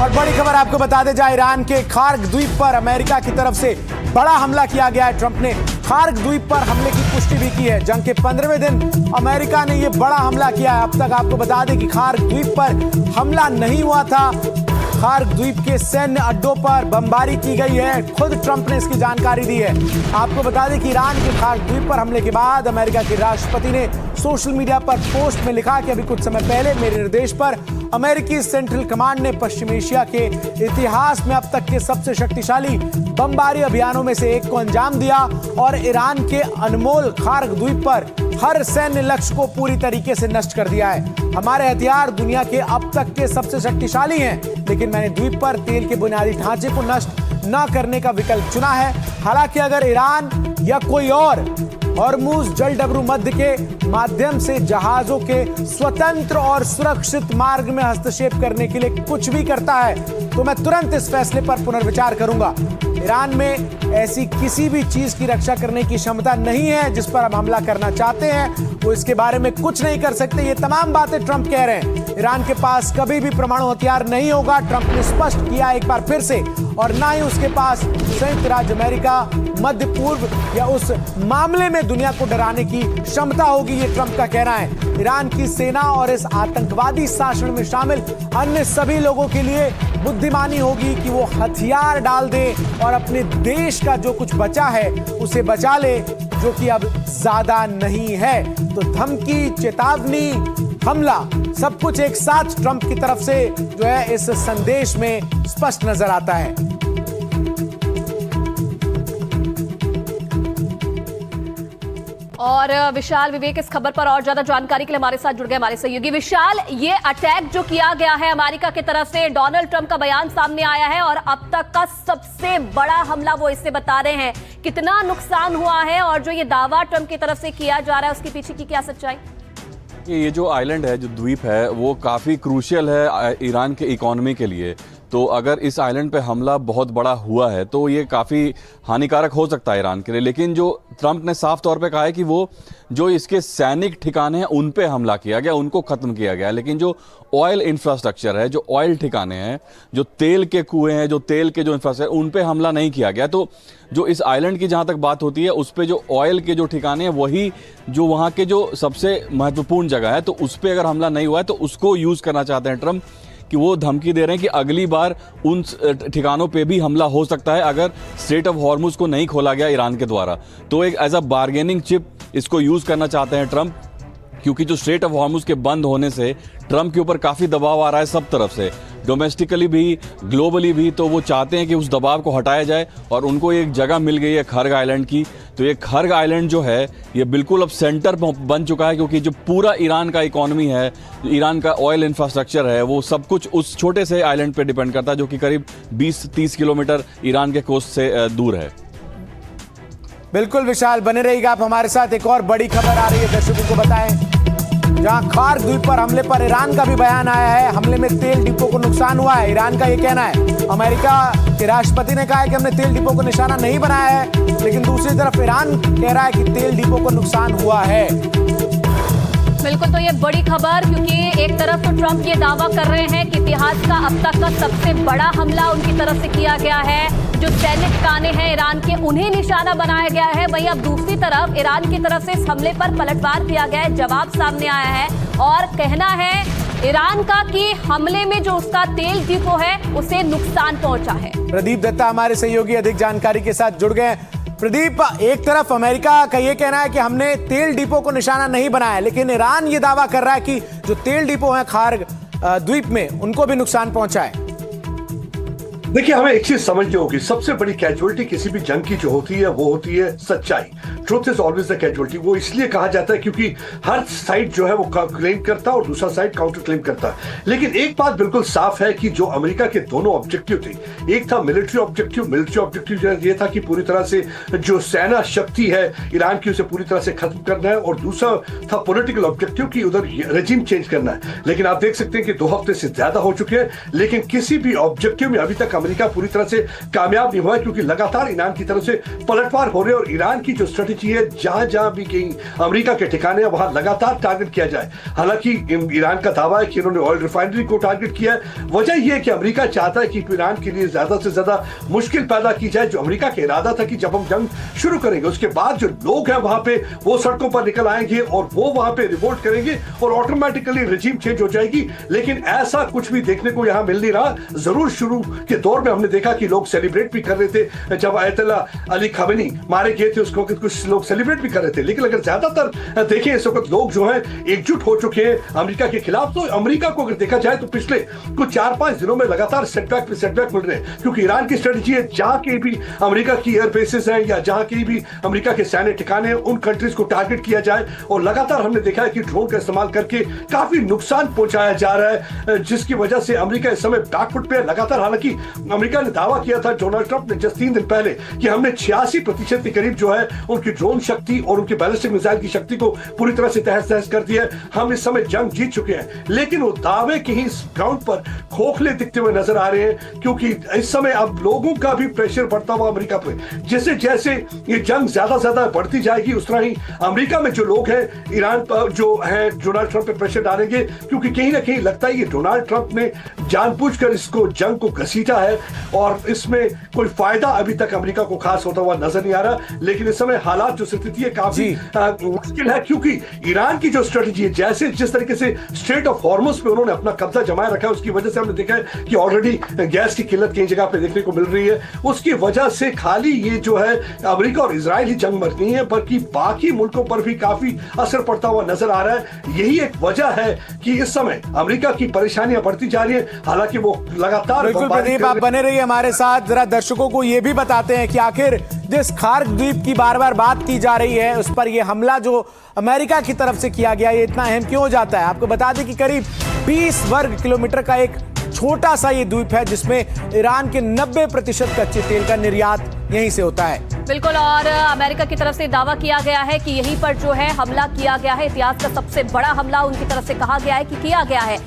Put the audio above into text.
और बड़ी खबर आपको बताते जाए, ईरान के खार्ग द्वीप पर अमेरिका की तरफ से बड़ा हमला किया गया है। ट्रंप ने खार्ग द्वीप पर हमले की पुष्टि भी की है। जंग के 15वें दिन अमेरिका ने यह बड़ा हमला किया है। अब तक आपको बता दें कि खार्ग द्वीप पर हमला नहीं हुआ था। खार्ग द्वीप के सैन्य अड्डों पर बमबारी की गई है। खुद ट्रंप ने इसकी जानकारी दी है। आपको बता दें कि ईरान के खार्ग द्वीप पर हमले के बाद अमेरिका के राष्ट्रपति ने सोशल मीडिया पर पोस्ट में लिखा कि अभी कुछ समय पहले मेरे निर्देश पर अमेरिकी सेंट्रल कमांड ने पश्चिम एशिया के इतिहास में अब तक के सबसे शक्तिशाली बमबारी अभियानों में से एक को अंजाम दिया और ईरान के अनमोल खार्ग द्वीप पर हर सैन्य लक्ष्य को पूरी तरीके से नष्ट कर दिया है। हमारे हथियार दुनिया के अब तक के सबसे शक्तिशाली हैं, लेकिन मैंने द्वीप पर तेल के बुनियादी ढांचे को नष्ट न करने का विकल्प चुना है। हालांकि अगर ईरान या कोई और हॉर्मुज जलडबरू मध्य के माध्यम से जहाजों के स्वतंत्र और सुरक्षित मार्ग में हस्तक्षेप करने के लिए कुछ भी करता है तो मैं तुरंत इस फैसले पर पुनर्विचार करूंगा। ईरान में ऐसी किसी भी चीज की रक्षा करने की क्षमता नहीं है जिस पर हम हमला करना चाहते हैं। वो इसके बारे में कुछ नहीं कर सकते। ये तमाम बातें ट्रंप कह रहे हैं। ईरान के पास कभी भी परमाणु हथियार नहीं होगा, ट्रंप ने स्पष्ट किया एक बार फिर से, और ना ही उसके पास संयुक्त राज्य अमेरिका, मध्य पूर्व या उस मामले में दुनिया को डराने की क्षमता होगी। ये ट्रंप का कहना है। ईरान की सेना और इस आतंकवादी शासन में शामिल अन्य सभी लोगों के लिए बुद्धिमानी होगी कि वो हथियार डाल दे और अपने देश का जो कुछ बचा है उसे बचा ले, जो कि अब ज्यादा नहीं है। तो धमकी, चेतावनी, हमला, सब कुछ एक साथ ट्रंप की तरफ से जो है इस संदेश में स्पष्ट नजर आता है। और विशाल विवेक इस खबर पर और ज्यादा जानकारी के लिए हमारे साथ जुड़ गए हमारे सहयोगी। विशाल, ये अटैक जो किया गया है अमेरिका की तरफ से, डोनाल्ड ट्रंप का बयान सामने आया है और अब तक का सबसे बड़ा हमला वो इससे बता रहे हैं। कितना नुकसान हुआ है और जो ये दावा ट्रंप की तरफ से किया जा रहा है उसके पीछे की क्या सच्चाई? ये जो आइलैंड है, जो द्वीप है, वो काफ़ी क्रूशियल है ईरान के इकोनॉमी के लिए। तो अगर इस आइलैंड पे हमला बहुत बड़ा हुआ है तो ये काफ़ी हानिकारक हो सकता है ईरान के लिए। लेकिन जो ट्रंप ने साफ तौर पे कहा है कि वो जो इसके सैनिक ठिकाने हैं उन पे हमला किया गया, उनको ख़त्म किया गया। लेकिन जो ऑयल इंफ्रास्ट्रक्चर है, जो ऑयल ठिकाने हैं, जो तेल के कुएं हैं, जो तेल के जो इंफ्रास्ट्रक्चर, उन पे हमला नहीं किया गया। तो जो इस आइलैंड की जहाँ तक बात होती है, उस पे जो ऑयल के जो ठिकाने हैं वही जो वहाँ के जो सबसे महत्वपूर्ण जगह है, तो उस पर अगर हमला नहीं हुआ है तो उसको यूज़ करना चाहते हैं ट्रंप, कि वो धमकी दे रहे हैं कि अगली बार उन ठिकानों पे भी हमला हो सकता है अगर स्ट्रेट ऑफ हॉर्मुज को नहीं खोला गया ईरान के द्वारा। तो एक एज अ बार्गेनिंग चिप इसको यूज़ करना चाहते हैं ट्रंप, क्योंकि जो स्ट्रेट ऑफ हॉर्मुज के बंद होने से ट्रंप के ऊपर काफ़ी दबाव आ रहा है सब तरफ से, डोमेस्टिकली भी, ग्लोबली भी। तो वो चाहते हैं कि उस दबाव को हटाया जाए और उनको एक जगह मिल गई है खार्ग आइलैंड की। तो ये खार्ग आइलैंड जो है ये बिल्कुल अब सेंटर बन चुका है, क्योंकि जो पूरा ईरान का इकोनॉमी है, ईरान का ऑयल इंफ्रास्ट्रक्चर है, वो सब कुछ उस छोटे से आइलैंड पे डिपेंड करता है, जो कि करीब 20-30 किलोमीटर ईरान के कोस्ट से दूर है। बिल्कुल विशाल, बने रहिएगा आप हमारे साथ। एक और बड़ी खबर आ रही है, दर्शकों को बताएं। जहां खार्ग द्वीप पर हमले पर ईरान का भी बयान आया है। हमले में तेल डिपो को नुकसान हुआ है, ईरान का ये कहना है। अमेरिका के राष्ट्रपति ने कहा है कि हमने तेल डिपो को निशाना नहीं बनाया है, लेकिन दूसरी तरफ ईरान कह रहा है कि तेल डिपो को नुकसान हुआ है। बिल्कुल, तो ये बड़ी खबर, क्योंकि एक तरफ तो ट्रंप ये दावा कर रहे हैं कि इतिहास का अब तक का सबसे बड़ा हमला उनकी तरफ से किया गया है। जो सैन्य ठिकाने हैं ईरान के, उन्हें निशाना बनाया गया है। वहीं अब दूसरी तरफ ईरान की तरफ से इस हमले पर पलटवार किया गया है, जवाब सामने आया है और कहना है ईरान का कि हमले में जो उसका तेल डिपो है उसे नुकसान पहुंचा है। प्रदीप दत्ता हमारे सहयोगी अधिक जानकारी के साथ जुड़ गए। प्रदीप, एक तरफ अमेरिका का ये कहना है कि हमने तेल डिपो को निशाना नहीं बनाया, लेकिन ईरान ये दावा कर रहा है कि जो तेल डिपो है खार्ग द्वीप में, उनको भी नुकसान पहुंचा है। देखिए, हमें एक चीज समझनी होगी, सबसे बड़ी कैजुअलिटी किसी भी जंग की जो होती है वो होती है सच्चाई। Truth is always the casualty. वो इसलिए कहा जाता है क्योंकि हर साइड जो है वो क्लेम करता है और दूसरा साइड काउंटर क्लेम करता है। लेकिन एक बात बिल्कुल साफ है कि जो अमेरिका के दोनों ऑब्जेक्टिव थे, एक था मिलिट्री ऑब्जेक्टिव जो ये था कि पूरी तरह से जो सेना शक्ति है ईरान की उसे पूरी तरह से खत्म करना है, और दूसरा था पॉलिटिकल ऑब्जेक्टिव कि उधर रेजिम चेंज करना है। लेकिन आप देख सकते हैं कि 2 हफ्ते से ज्यादा हो चुके हैं, लेकिन किसी भी ऑब्जेक्टिव में अभी तक अमेरिका पूरी तरह से कामयाब नहीं हुआ है, क्योंकि लगातार ईरान की तरफ से पलटवार हो रहे हैं और ईरान की जो स्ट्रेटेजी है, जहां जहां भी कहीं अमेरिका के ठिकाने हैं वहां लगातार टारगेट किया जाए। हालांकि ईरान का दावा है कि उन्होंने ऑयल रिफाइनरी को टारगेट किया है। वजह यह है कि अमेरिका चाहता है कि ईरान के लिए ज्यादा से ज्यादा मुश्किल पैदा की जाए। जो अमेरिका का इरादा था कि जब हम जंग शुरू करेंगे उसके बाद जो लोग हैं वहां पे वो सड़कों पर निकल आएंगे और वो वहां पे रिवोल्ट करेंगे और ऑटोमेटिकली रिजीम चेंज हो जाएगी, लेकिन ऐसा कुछ भी देखने को यहां मिल नहीं रहा। जरूर शुरू के दौर में हमने देखा कि लोग सेलिब्रेट भी कर रहे थे, जब आयतुल्ला अली खमेनी मारे गए थे उस वक्त कुछ लोग सेलिब्रेट भी कर रहे थे, लेकिन अगर ज्यादातर देखें इस वक्त लोग जो हैं एकजुट हो चुके हैं अमेरिका के खिलाफ। तो अमेरिका को अगर देखा जाए तो पिछले कुछ 4-5 दिनों में लगातार सेटबैक पे सेटबैक मिल रहे हैं, क्योंकि ईरान की स्ट्रेटेजी है जहां के भी अमेरिका की एयर बेसेस हैं या जहां के भी अमेरिका के सैन्य ठिकाने हैं उन कंट्रीज को टारगेट किया जाए। और लगातार हमने देखा है कि ड्रोन का इस्तेमाल करके काफी नुकसान पहुंचाया जा रहा है, जिसकी वजह से अमेरिका इस समय बैकफुट पे है लगातार। हालांकि अमेरिका ने दावा किया था डोनाल्ड ट्रंप ने जस्ट 3 दिन पहले कि हमने 86% के करीब जो है उनकी ड्रोन शक्ति और उनकी बैलिस्टिक मिसाइल की शक्ति को पूरी तरह से तहस नहस कर दिया है। हम इस समय जंग जीत चुके हैं, लेकिन वो दावे कहीं इस ग्राउंड पर खोखले दिखते हुए नजर आ रहे हैं, क्योंकि इस समय अब लोगों का भी प्रेशर बढ़ता हुआ अमेरिका पे। जैसे जैसे ये जंग ज्यादा ज्यादा बढ़ती जाएगी उस तरह ही अमेरिका में जो लोग हैं ईरान पर जो है डोनाल्ड ट्रंप पे प्रेशर डालेंगे, क्योंकि कहीं ना कहीं लगता है कि डोनाल्ड ट्रंप ने जानबूझकर इसको जंग को घसीटा है और इसमें कोई फायदा अभी तक अमेरिका को खास होता हुआ नजर नहीं आ रहा। लेकिन इस समय हालात जो स्थिति है काफी मुश्किल है, क्योंकि ईरान की जो स्ट्रेटेजी है, जैसे जिस तरीके से स्ट्रेट ऑफ हॉर्मुज पे उन्होंने अपना कब्जा जमाए रखा है, उसकी वजह से हमने देखा है कि ऑलरेडी गैस की किल्लत कई जगह पे देखने को मिल रही है। उसकी वजह से खाली ये जो है अमेरिका और इजराइल ही जंग मर नहीं है, बल्कि बाकी मुल्कों पर भी काफी असर पड़ता हुआ नजर आ रहा है। यही एक वजह है कि इस समय अमेरिका की परेशानियां बढ़ती जा रही है। हालांकि वो लगातार बिल्कुल प्रदीप, आप बने रहिए हमारे साथ। जरा दर्शकों को यह भी बताते हैं कि आखिर जिस खार्क द्वीप की बार बार बात की जा रही है उस पर यह हमला जो अमेरिका की तरफ से किया गया, ये इतना अहम क्यों हो जाता है? आपको बता दें कि करीब 20 वर्ग किलोमीटर का एक छोटा सा ये द्वीप है जिसमें ईरान के 90% कच्चे तेल का निर्यात यहीं से होता है। बिल्कुल, और अमेरिका की तरफ से दावा किया गया है कि यहीं पर जो है हमला किया गया है। इतिहास का सबसे बड़ा हमला उनकी तरफ से कहा गया है कि किया गया है।